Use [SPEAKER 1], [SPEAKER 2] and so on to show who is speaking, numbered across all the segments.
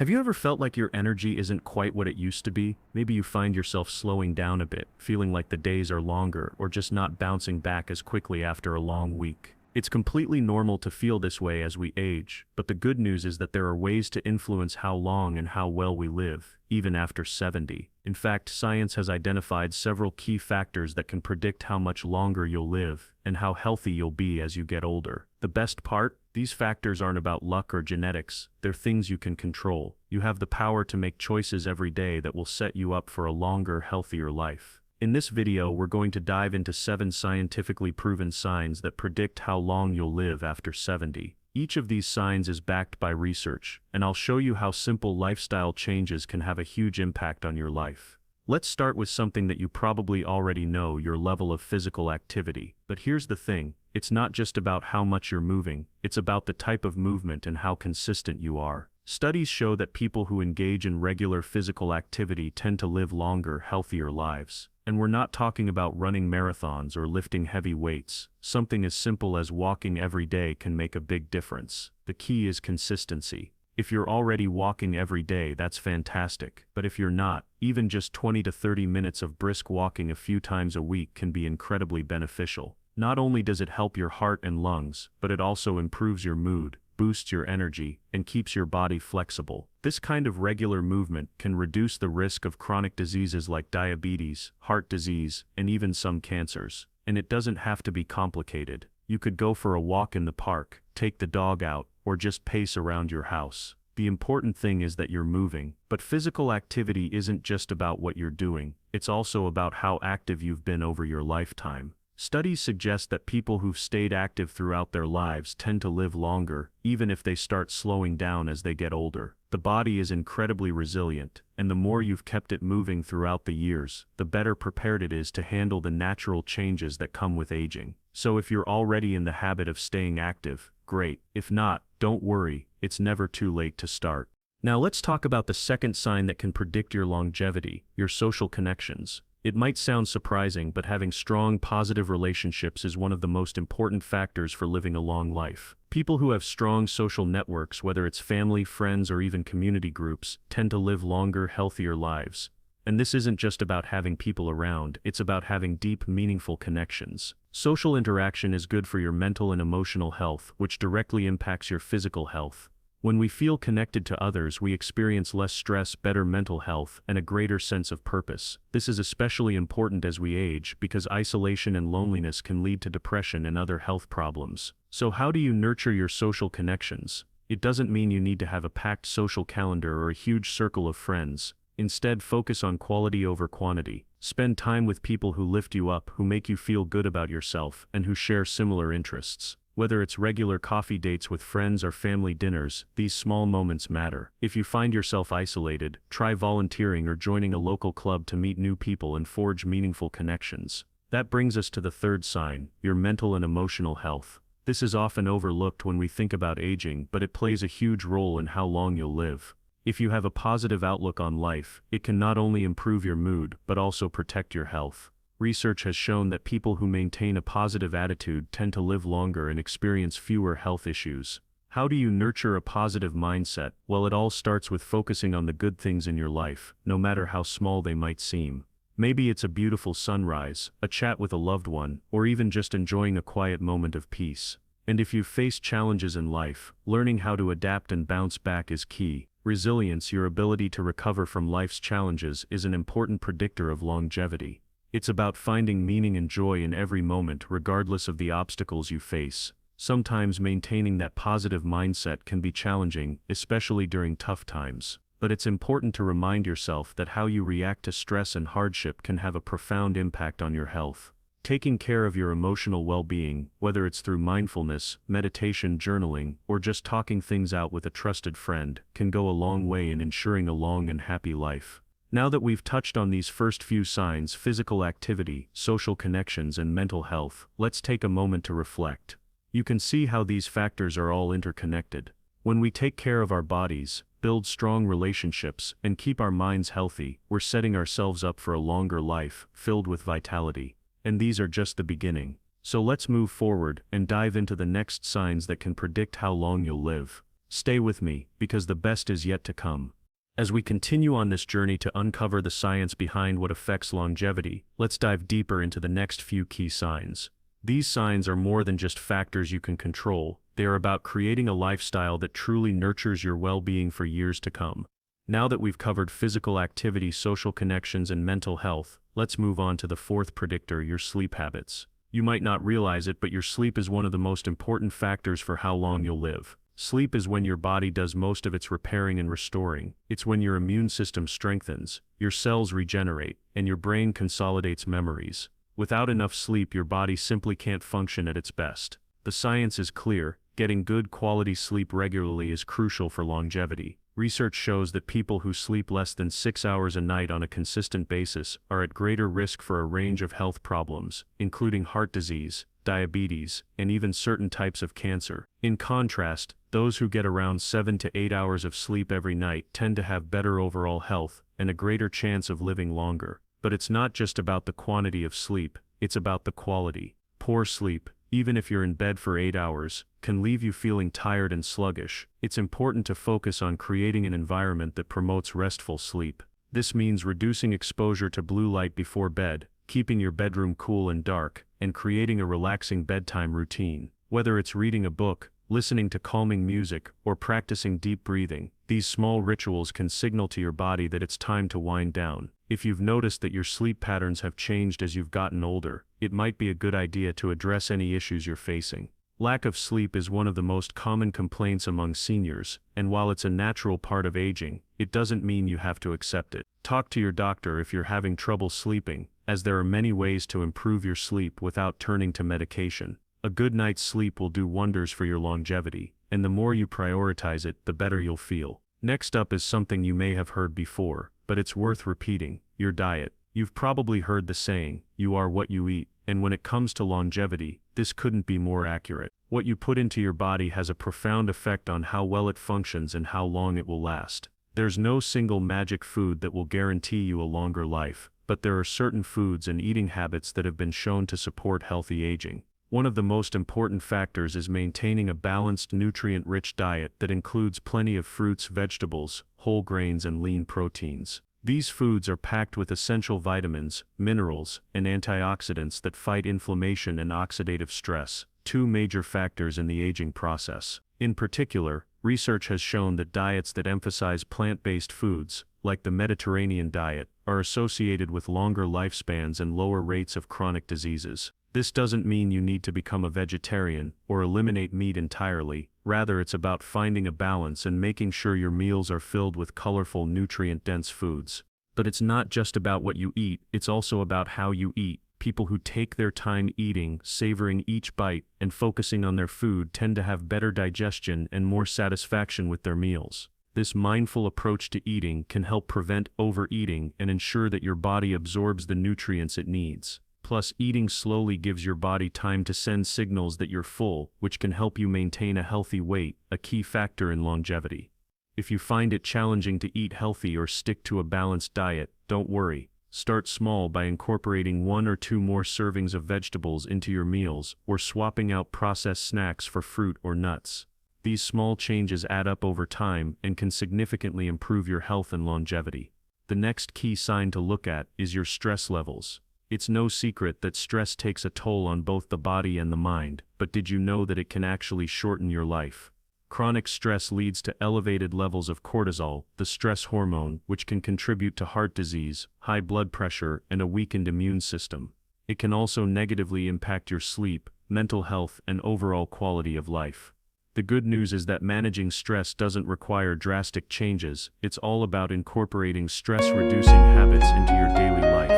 [SPEAKER 1] Have you ever felt like your energy isn't quite what it used to be? Maybe you find yourself slowing down a bit, feeling like the days are longer, or just not bouncing back as quickly after a long week. It's completely normal to feel this way as we age, but the good news is that there are ways to influence how long and how well we live, even after 70. In fact, science has identified several key factors that can predict how much longer you'll live, and how healthy you'll be as you get older. The best part? These factors aren't about luck or genetics, they're things you can control. You have the power to make choices every day that will set you up for a longer, healthier life. In this video, we're going to dive into 7 scientifically proven signs that predict how long you'll live after 70. Each of these signs is backed by research, and I'll show you how simple lifestyle changes can have a huge impact on your life. Let's start with something that you probably already know: your level of physical activity. But here's the thing, it's not just about how much you're moving, it's about the type of movement and how consistent you are. Studies show that people who engage in regular physical activity tend to live longer, healthier lives. And we're not talking about running marathons or lifting heavy weights. Something as simple as walking every day can make a big difference. The key is consistency. If you're already walking every day, that's fantastic. But if you're not, even just 20 to 30 minutes of brisk walking a few times a week can be incredibly beneficial. Not only does it help your heart and lungs, but it also improves your mood, boosts your energy, and keeps your body flexible. This kind of regular movement can reduce the risk of chronic diseases like diabetes, heart disease, and even some cancers. And it doesn't have to be complicated. You could go for a walk in the park, take the dog out, or just pace around your house. The important thing is that you're moving. But physical activity isn't just about what you're doing, it's also about how active you've been over your lifetime. Studies suggest that people who've stayed active throughout their lives tend to live longer, even if they start slowing down as they get older. The body is incredibly resilient, and the more you've kept it moving throughout the years, the better prepared it is to handle the natural changes that come with aging. So if you're already in the habit of staying active, great. If not, don't worry, it's never too late to start. Now let's talk about the second sign that can predict your longevity: your social connections. It might sound surprising, but having strong, positive relationships is one of the most important factors for living a long life. People who have strong social networks, whether it's family, friends, or even community groups, tend to live longer, healthier lives. And this isn't just about having people around, it's about having deep, meaningful connections. Social interaction is good for your mental and emotional health, which directly impacts your physical health. When we feel connected to others, we experience less stress, better mental health, and a greater sense of purpose. This is especially important as we age, because isolation and loneliness can lead to depression and other health problems. So how do you nurture your social connections? It doesn't mean you need to have a packed social calendar or a huge circle of friends. Instead, focus on quality over quantity. Spend time with people who lift you up, who make you feel good about yourself, and who share similar interests. Whether it's regular coffee dates with friends or family dinners, these small moments matter. If you find yourself isolated, try volunteering or joining a local club to meet new people and forge meaningful connections. That brings us to the third sign: your mental and emotional health. This is often overlooked when we think about aging, but it plays a huge role in how long you'll live. If you have a positive outlook on life, it can not only improve your mood, but also protect your health. Research has shown that people who maintain a positive attitude tend to live longer and experience fewer health issues. How do you nurture a positive mindset? Well, it all starts with focusing on the good things in your life, no matter how small they might seem. Maybe it's a beautiful sunrise, a chat with a loved one, or even just enjoying a quiet moment of peace. And if you've faced challenges in life, learning how to adapt and bounce back is key. Resilience, your ability to recover from life's challenges, is an important predictor of longevity. It's about finding meaning and joy in every moment, regardless of the obstacles you face. Sometimes maintaining that positive mindset can be challenging, especially during tough times. But it's important to remind yourself that how you react to stress and hardship can have a profound impact on your health. Taking care of your emotional well-being, whether it's through mindfulness, meditation, journaling, or just talking things out with a trusted friend, can go a long way in ensuring a long and happy life. Now that we've touched on these first few signs: physical activity, social connections, and mental health, let's take a moment to reflect. You can see how these factors are all interconnected. When we take care of our bodies, build strong relationships, and keep our minds healthy, we're setting ourselves up for a longer life, filled with vitality. And these are just the beginning. So let's move forward and dive into the next signs that can predict how long you'll live. Stay with me, because the best is yet to come. As we continue on this journey to uncover the science behind what affects longevity, let's dive deeper into the next few key signs. These signs are more than just factors you can control, they are about creating a lifestyle that truly nurtures your well-being for years to come. Now that we've covered physical activity, social connections, and mental health, let's move on to the fourth predictor, your sleep habits. You might not realize it, but your sleep is one of the most important factors for how long you'll live. Sleep is when your body does most of its repairing and restoring. It's when your immune system strengthens, your cells regenerate, and your brain consolidates memories. Without enough sleep, your body simply can't function at its best. The science is clear: getting good quality sleep regularly is crucial for longevity. Research shows that people who sleep less than 6 hours a night on a consistent basis are at greater risk for a range of health problems, including heart disease, diabetes, and even certain types of cancer. In contrast, those who get around 7 to 8 hours of sleep every night tend to have better overall health and a greater chance of living longer. But it's not just about the quantity of sleep, it's about the quality. Poor sleep, even if you're in bed for 8 hours, can leave you feeling tired and sluggish. It's important to focus on creating an environment that promotes restful sleep. This means reducing exposure to blue light before bed, keeping your bedroom cool and dark, and creating a relaxing bedtime routine. Whether it's reading a book, listening to calming music, or practicing deep breathing, these small rituals can signal to your body that it's time to wind down. If you've noticed that your sleep patterns have changed as you've gotten older, it might be a good idea to address any issues you're facing. Lack of sleep is one of the most common complaints among seniors, and while it's a natural part of aging, it doesn't mean you have to accept it. Talk to your doctor if you're having trouble sleeping, as there are many ways to improve your sleep without turning to medication. A good night's sleep will do wonders for your longevity, and the more you prioritize it, the better you'll feel. Next up is something you may have heard before, but it's worth repeating: your diet. You've probably heard the saying, "You are what you eat," and when it comes to longevity, this couldn't be more accurate. What you put into your body has a profound effect on how well it functions and how long it will last. There's no single magic food that will guarantee you a longer life, but there are certain foods and eating habits that have been shown to support healthy aging. One of the most important factors is maintaining a balanced, nutrient-rich diet that includes plenty of fruits, vegetables, whole grains, and lean proteins. These foods are packed with essential vitamins, minerals, and antioxidants that fight inflammation and oxidative stress, two major factors in the aging process. In particular, research has shown that diets that emphasize plant-based foods, like the Mediterranean diet, are associated with longer lifespans and lower rates of chronic diseases. This doesn't mean you need to become a vegetarian or eliminate meat entirely. Rather, it's about finding a balance and making sure your meals are filled with colorful, nutrient-dense foods. But it's not just about what you eat, it's also about how you eat. People who take their time eating, savoring each bite, and focusing on their food tend to have better digestion and more satisfaction with their meals. This mindful approach to eating can help prevent overeating and ensure that your body absorbs the nutrients it needs. Plus, eating slowly gives your body time to send signals that you're full, which can help you maintain a healthy weight, a key factor in longevity. If you find it challenging to eat healthy or stick to a balanced diet, don't worry. Start small by incorporating 1 or 2 more servings of vegetables into your meals, or swapping out processed snacks for fruit or nuts. These small changes add up over time and can significantly improve your health and longevity. The next key sign to look at is your stress levels. It's no secret that stress takes a toll on both the body and the mind, but did you know that it can actually shorten your life? Chronic stress leads to elevated levels of cortisol, the stress hormone, which can contribute to heart disease, high blood pressure, and a weakened immune system. It can also negatively impact your sleep, mental health, and overall quality of life. The good news is that managing stress doesn't require drastic changes. It's all about incorporating stress-reducing habits into your daily life.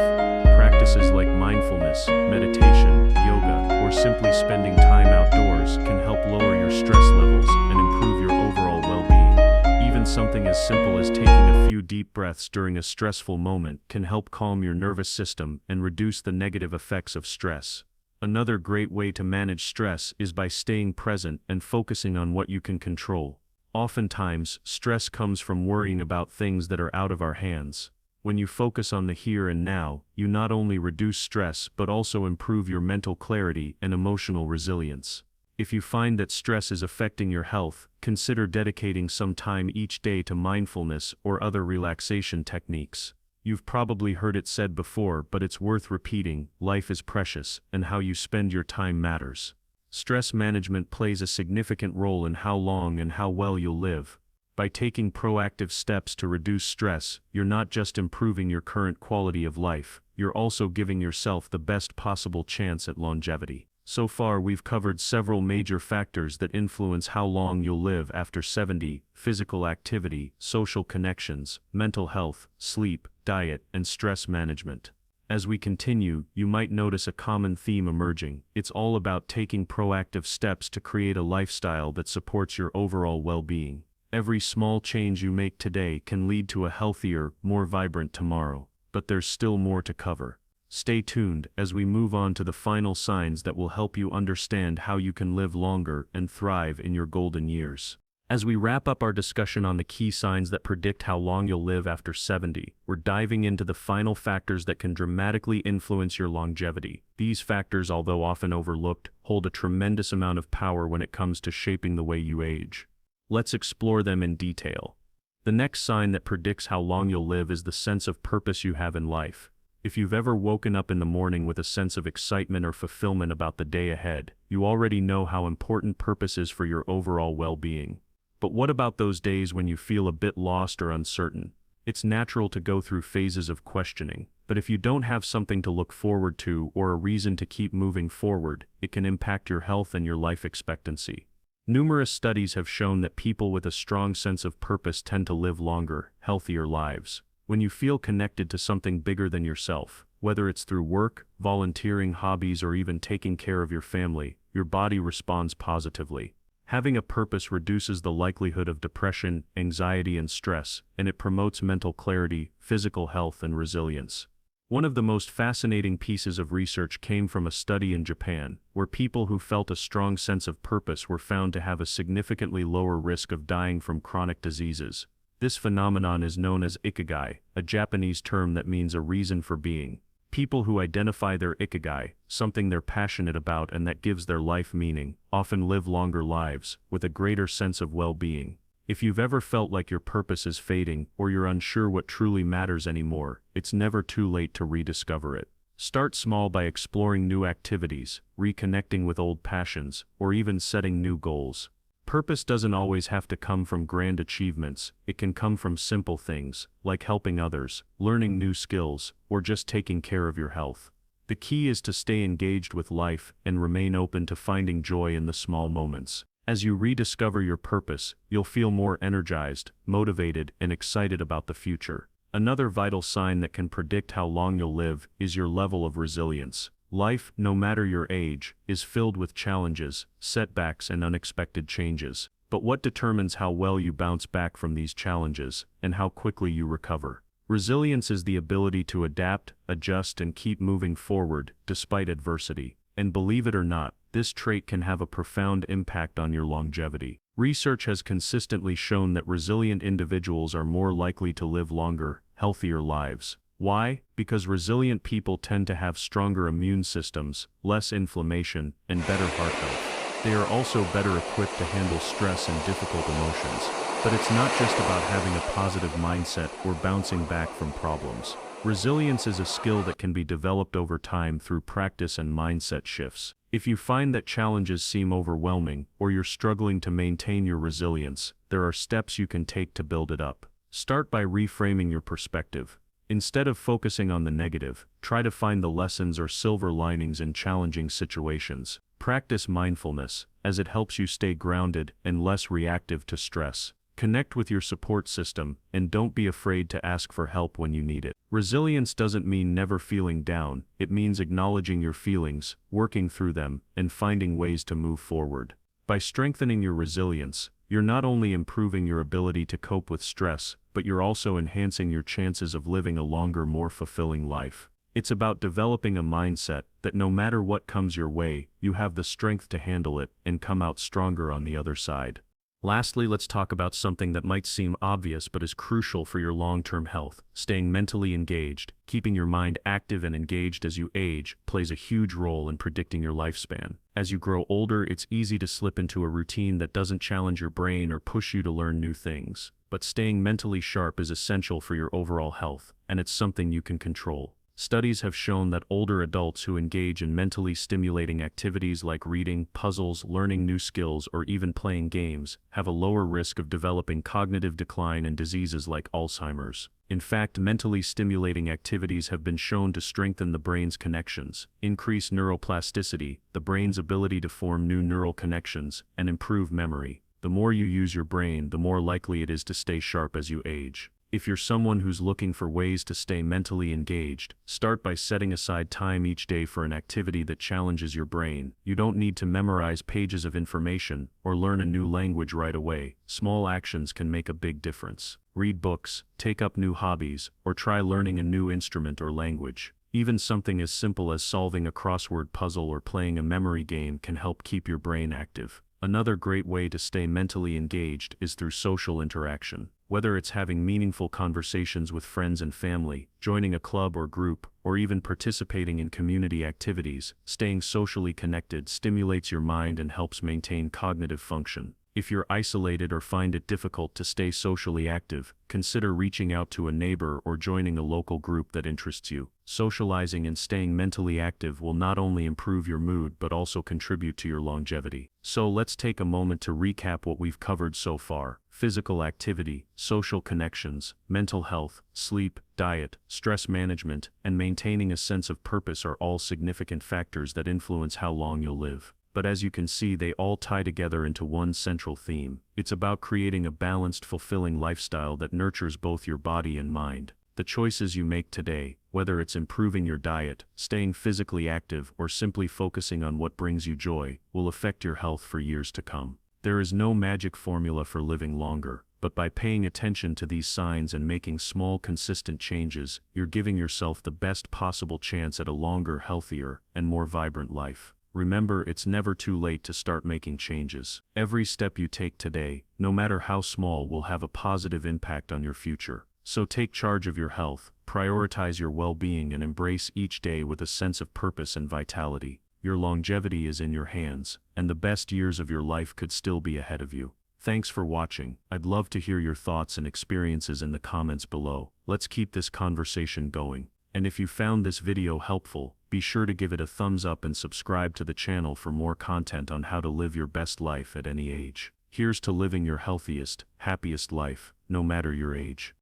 [SPEAKER 1] Practices like mindfulness, meditation, yoga, or simply spending time outdoors can help lower your stress levels and improve your overall well-being. Even something as simple as taking a few deep breaths during a stressful moment can help calm your nervous system and reduce the negative effects of stress. Another great way to manage stress is by staying present and focusing on what you can control. Oftentimes, stress comes from worrying about things that are out of our hands. When you focus on the here and now, you not only reduce stress but also improve your mental clarity and emotional resilience. If you find that stress is affecting your health, consider dedicating some time each day to mindfulness or other relaxation techniques. You've probably heard it said before, but it's worth repeating: life is precious, and how you spend your time matters. Stress management plays a significant role in how long and how well you'll live. By taking proactive steps to reduce stress, you're not just improving your current quality of life, you're also giving yourself the best possible chance at longevity. So far, we've covered several major factors that influence how long you'll live after 70: physical activity, social connections, mental health, sleep, diet, and stress management. As we continue, you might notice a common theme emerging. It's all about taking proactive steps to create a lifestyle that supports your overall well-being. Every small change you make today can lead to a healthier, more vibrant tomorrow. But there's still more to cover. Stay tuned as we move on to the final signs that will help you understand how you can live longer and thrive in your golden years. As we wrap up our discussion on the key signs that predict how long you'll live after 70, we're diving into the final factors that can dramatically influence your longevity. These factors, although often overlooked, hold a tremendous amount of power when it comes to shaping the way you age. Let's explore them in detail. The next sign that predicts how long you'll live is the sense of purpose you have in life. If you've ever woken up in the morning with a sense of excitement or fulfillment about the day ahead, you already know how important purpose is for your overall well-being. But what about those days when you feel a bit lost or uncertain? It's natural to go through phases of questioning, but if you don't have something to look forward to or a reason to keep moving forward, it can impact your health and your life expectancy. Numerous studies have shown that people with a strong sense of purpose tend to live longer, healthier lives. When you feel connected to something bigger than yourself, whether it's through work, volunteering, hobbies, or even taking care of your family, your body responds positively. Having a purpose reduces the likelihood of depression, anxiety, and stress, and it promotes mental clarity, physical health, and resilience. One of the most fascinating pieces of research came from a study in Japan, where people who felt a strong sense of purpose were found to have a significantly lower risk of dying from chronic diseases. This phenomenon is known as ikigai, a Japanese term that means a reason for being. People who identify their ikigai, something they're passionate about and that gives their life meaning, often live longer lives, with a greater sense of well-being. If you've ever felt like your purpose is fading, or you're unsure what truly matters anymore, it's never too late to rediscover it. Start small by exploring new activities, reconnecting with old passions, or even setting new goals. Purpose doesn't always have to come from grand achievements, it can come from simple things, like helping others, learning new skills, or just taking care of your health. The key is to stay engaged with life and remain open to finding joy in the small moments. As you rediscover your purpose, you'll feel more energized, motivated, and excited about the future. Another vital sign that can predict how long you'll live is your level of resilience. Life, no matter your age, is filled with challenges, setbacks, and unexpected changes. But what determines how well you bounce back from these challenges, and how quickly you recover? Resilience is the ability to adapt, adjust, and keep moving forward, despite adversity. And believe it or not, this trait can have a profound impact on your longevity. Research has consistently shown that resilient individuals are more likely to live longer, healthier lives. Why? Because resilient people tend to have stronger immune systems, less inflammation, and better heart health. They are also better equipped to handle stress and difficult emotions. But it's not just about having a positive mindset or bouncing back from problems. Resilience is a skill that can be developed over time through practice and mindset shifts. If you find that challenges seem overwhelming, or you're struggling to maintain your resilience, there are steps you can take to build it up. Start by reframing your perspective. Instead of focusing on the negative, try to find the lessons or silver linings in challenging situations. Practice mindfulness, as it helps you stay grounded and less reactive to stress. Connect with your support system, and don't be afraid to ask for help when you need it. Resilience doesn't mean never feeling down, it means acknowledging your feelings, working through them, and finding ways to move forward. By strengthening your resilience, you're not only improving your ability to cope with stress, but you're also enhancing your chances of living a longer, more fulfilling life. It's about developing a mindset that no matter what comes your way, you have the strength to handle it and come out stronger on the other side. Lastly, let's talk about something that might seem obvious but is crucial for your long-term health. Staying mentally engaged. Keeping your mind active and engaged as you age plays a huge role in predicting your lifespan. As you grow older, it's easy to slip into a routine that doesn't challenge your brain or push you to learn new things. But staying mentally sharp is essential for your overall health, and it's something you can control. Studies have shown that older adults who engage in mentally stimulating activities like reading, puzzles, learning new skills, or even playing games have a lower risk of developing cognitive decline and diseases like Alzheimer's. In fact, mentally stimulating activities have been shown to strengthen the brain's connections, increase neuroplasticity, the brain's ability to form new neural connections, and improve memory. The more you use your brain, the more likely it is to stay sharp as you age. If you're someone who's looking for ways to stay mentally engaged, start by setting aside time each day for an activity that challenges your brain. You don't need to memorize pages of information or learn a new language right away. Small actions can make a big difference. Read books, take up new hobbies, or try learning a new instrument or language. Even something as simple as solving a crossword puzzle or playing a memory game can help keep your brain active. Another great way to stay mentally engaged is through social interaction. Whether it's having meaningful conversations with friends and family, joining a club or group, or even participating in community activities, staying socially connected stimulates your mind and helps maintain cognitive function. If you're isolated or find it difficult to stay socially active, consider reaching out to a neighbor or joining a local group that interests you. Socializing and staying mentally active will not only improve your mood but also contribute to your longevity. So let's take a moment to recap what we've covered so far. Physical activity, social connections, mental health, sleep, diet, stress management, and maintaining a sense of purpose are all significant factors that influence how long you'll live. But as you can see, they all tie together into one central theme. It's about creating a balanced, fulfilling lifestyle that nurtures both your body and mind. The choices you make today, whether it's improving your diet, staying physically active, or simply focusing on what brings you joy, will affect your health for years to come. There is no magic formula for living longer, but by paying attention to these signs and making small, consistent changes, you're giving yourself the best possible chance at a longer, healthier, and more vibrant life. Remember, it's never too late to start making changes. Every step you take today, no matter how small, will have a positive impact on your future. So take charge of your health, prioritize your well-being, and embrace each day with a sense of purpose and vitality. Your longevity is in your hands, and the best years of your life could still be ahead of you. Thanks for watching. I'd love to hear your thoughts and experiences in the comments below. Let's keep this conversation going. And if you found this video helpful, be sure to give it a thumbs up and subscribe to the channel for more content on how to live your best life at any age. Here's to living your healthiest, happiest life, no matter your age.